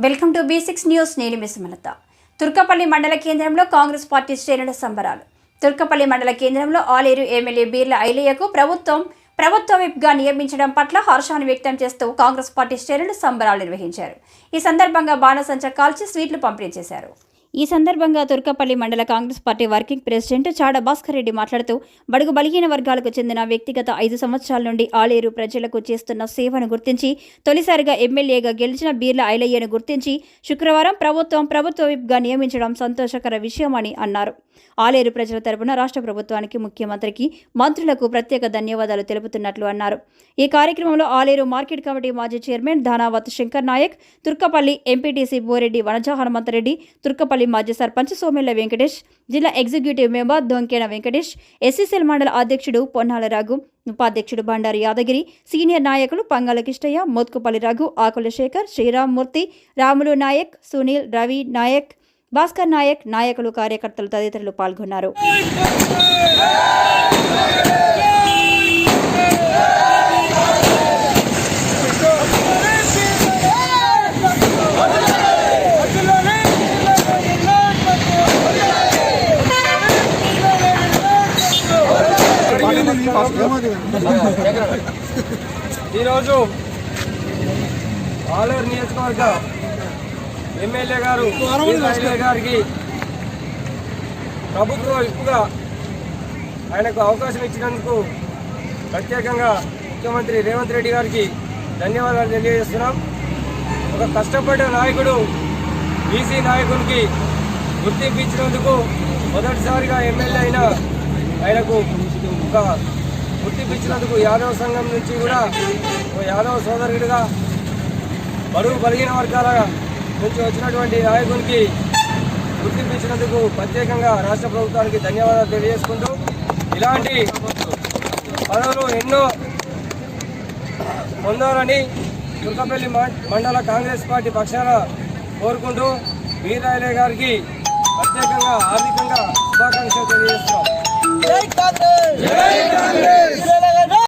Welcome to B6 news. నేను మీ సుమలత. తుర్కపల్లి మండల కేంద్రంలో కాంగ్రెస్ పార్టీ శ్రేణుల సంబరాలు. తుర్కపల్లి మండల కేంద్రంలో ఆలేరు ఎమ్మెల్యే బీర్ల ఐలయ్యకు ప్రభుత్వ విప్గా నియమించడం పట్ల హర్షాన్ని వ్యక్తం చేస్తూ కాంగ్రెస్ పార్టీ శ్రేణులు సంబరాలు నిర్వహించారు. ఈ సందర్భంగా బాణసంచా కాల్చి స్వీట్లు పంపిణీ చేశారు. ఈ సందర్భంగా తుర్కపల్లి మండల Congress party working president Chada Bhaskar Reddy మాట్లాడుతూ బడుగు బలహీన వర్గాలకు చెందిన వ్యక్తిగత 5 సంవత్సరాల నుండి ఆలేరు ప్రజలకు చేస్తున్న సేవను గుర్తించి తొలిసారిగా ఎమ్మెల్యేగా గెలిచిన బీర్ల ఐలయ్యను గుర్తించి శుక్రవారం ప్రభుత్వ విప్గా నియమించడం సంతోషకర విషయమని అన్నారు. ఆలేరు ప్రజల తరపున రాష్ట్ర ప్రభుత్వానికి, ముఖ్యమంత్రికి, మంత్రులకు ప్రత్యేక ధన్యవాదాలు తెలుపుతున్నట్లు అన్నారు. ఈ కార్యక్రమంలో ఆలేరు మార్కెట్ కమిటీ మాజీ చైర్మన్ ధానావత్ శంకర్ నాయక్, తుర్కపల్లి ఎంపీటీసీ బోరెడ్డి వనజ హనుమంతరెడ్డి, తుర్కపల్లి మాజీ సర్పంచ్ సోమెల్ల వెంకటేష్, జిల్లా ఎగ్జిక్యూటివ్ మెంబర్ దొంకేన వెంకటేష్, ఎస్సీసీఎల్ మండల అధ్యక్షుడు పొన్నాల రాఘు, ఉపాధ్యక్షుడు బండారి యాదగిరి, సీనియర్ నాయకులు పంగల కిష్టయ్య, మోత్కుపల్లి రఘు, ఆకుల శేఖర్, శ్రీరామ్మూర్తి, రాములు నాయక్, సునీల్, రవి నాయక్, భాస్కర్ నాయక్, నాయకులు, కార్యకర్తలు తదితరులు పాల్గొన్నారు. ఈరోజు ఆలేరు నియోజకవర్గ ఎమ్మెల్యే గారు గారికి ప్రభుత్వ విప్పుగా ఆయనకు అవకాశం ఇచ్చినందుకు ప్రత్యేకంగా ముఖ్యమంత్రి రేవంత్ రెడ్డి గారికి ధన్యవాదాలు తెలియజేస్తున్నాం. ఒక కష్టపడ్డ నాయకుడు బీసీ నాయకునికి గుర్తింపు ఇచ్చినందుకు మొదటిసారిగా ఎమ్మెల్యే అయిన ఆయనకు ఒక గుర్తింపు ఇచ్చినందుకు యాదవ సంఘం నుంచి కూడా యాదవ సోదరుడిగా బడుగు బలహీన వర్గాల నుంచి వచ్చినటువంటి నాయకునికి గుర్తింపు ఇచ్చినందుకు ప్రత్యేకంగా రాష్ట్ర ప్రభుత్వానికి ధన్యవాదాలు తెలియజేసుకుంటూ ఇలాంటి పదవులు ఎన్నో పొందాలని తుర్కపల్లి మండల కాంగ్రెస్ పార్టీ పక్షాన కోరుకుంటూ బీర్ల ఐలయ్య గారికి ప్రత్యేకంగా ఆర్థికంగా శుభాకాంక్షలు తెలియజేస్తున్నాం. జై కాంగ్రెస్! జై కాంగ్రెస్!